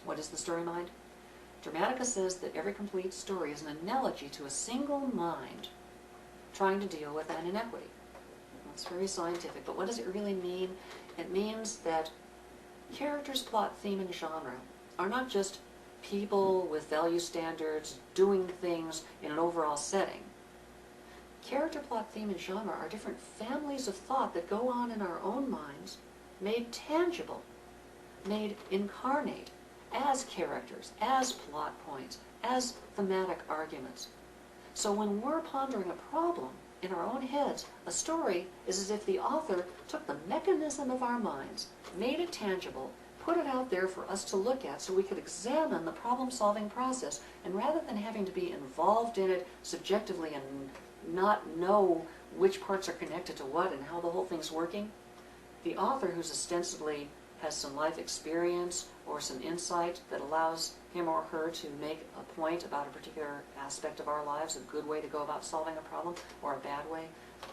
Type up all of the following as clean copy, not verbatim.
What is the story mind? Dramatica says that every complete story is an analogy to a single mind trying to deal with an inequity. That's very scientific, but what does it really mean? It means that characters, plot, theme, and genre are not just people with value standards doing things in an overall setting. Character, plot, theme, and genre are different families of thought that go on in our own minds, made tangible, made incarnate as characters, as plot points, as thematic arguments. So when we're pondering a problem in our own heads, a story is as if the author took the mechanism of our minds, made it tangible, put it out there for us to look at so we could examine the problem-solving process, and rather than having to be involved in it subjectively and not know which parts are connected to what and how the whole thing's working, the author, who's ostensibly has some life experience or some insight that allows him or her to make a point about a particular aspect of our lives, a good way to go about solving a problem or a bad way,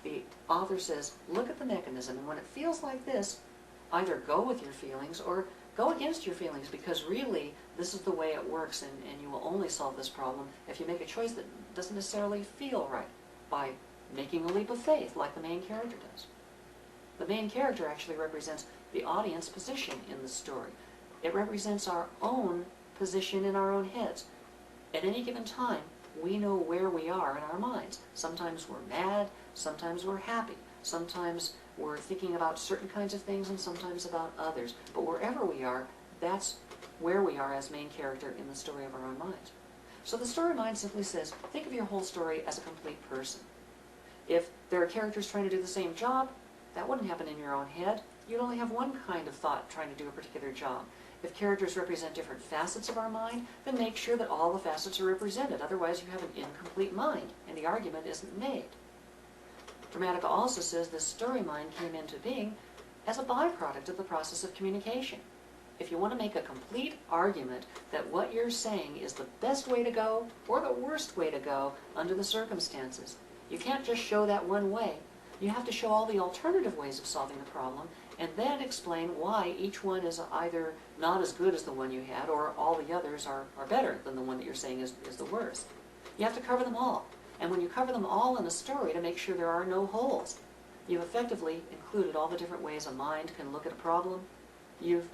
the author says, look at the mechanism, and when it feels like this, either go with your feelings or go against your feelings, because really this is the way it works, and you will only solve this problem if you make a choice that doesn't necessarily feel right, by making a leap of faith like the main character does. The main character actually represents the audience position in the story. It represents our own position in our own heads. At any given time, we know where we are in our minds. Sometimes we're mad, sometimes we're happy, sometimes we're thinking about certain kinds of things and sometimes about others. But wherever we are, that's where we are as main character in the story of our own minds. So the story mind simply says, think of your whole story as a complete person. If there are characters trying to do the same job, that wouldn't happen in your own head. You'd only have one kind of thought trying to do a particular job. If characters represent different facets of our mind, then make sure that all the facets are represented. Otherwise, you have an incomplete mind, and the argument isn't made. Dramatica also says this story mind came into being as a byproduct of the process of communication. If you want to make a complete argument that what you're saying is the best way to go or the worst way to go under the circumstances, you can't just show that one way. You have to show all the alternative ways of solving the problem, and then explain why each one is either not as good as the one you had, or all the others are better than the one that you're saying is the worst. You have to cover them all. And when you cover them all in a story to make sure there are no holes, you've effectively included all the different ways a mind can look at a problem. You've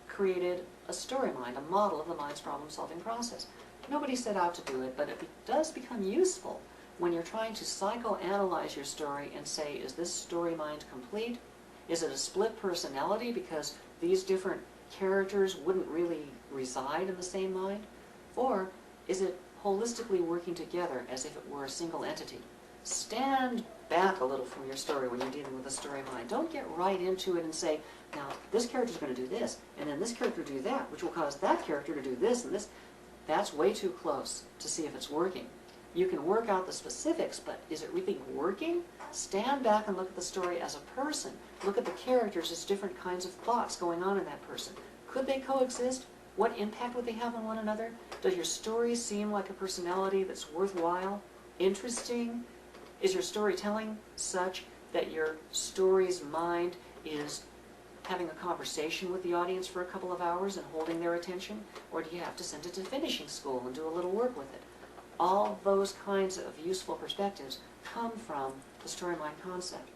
created a story mind, a model of the mind's problem-solving process. Nobody set out to do it, but it does become useful when you're trying to psychoanalyze your story and say, is this story mind complete? Is it a split personality because these different characters wouldn't really reside in the same mind? Or is it holistically working together as if it were a single entity? Stand back a little from your story when you're dealing with a story mind. Don't get right into it and say, now this character's going to do this, and then this character do that, which will cause that character to do this and this. That's way too close to see if it's working. You can work out the specifics, but is it really working? Stand back and look at the story as a person. Look at the characters as different kinds of thoughts going on in that person. Could they coexist? What impact would they have on one another? Does your story seem like a personality that's worthwhile, interesting? Is your storytelling such that your story's mind is having a conversation with the audience for a couple of hours and holding their attention? Or do you have to send it to finishing school and do a little work with it? All those kinds of useful perspectives come from the story mind concept.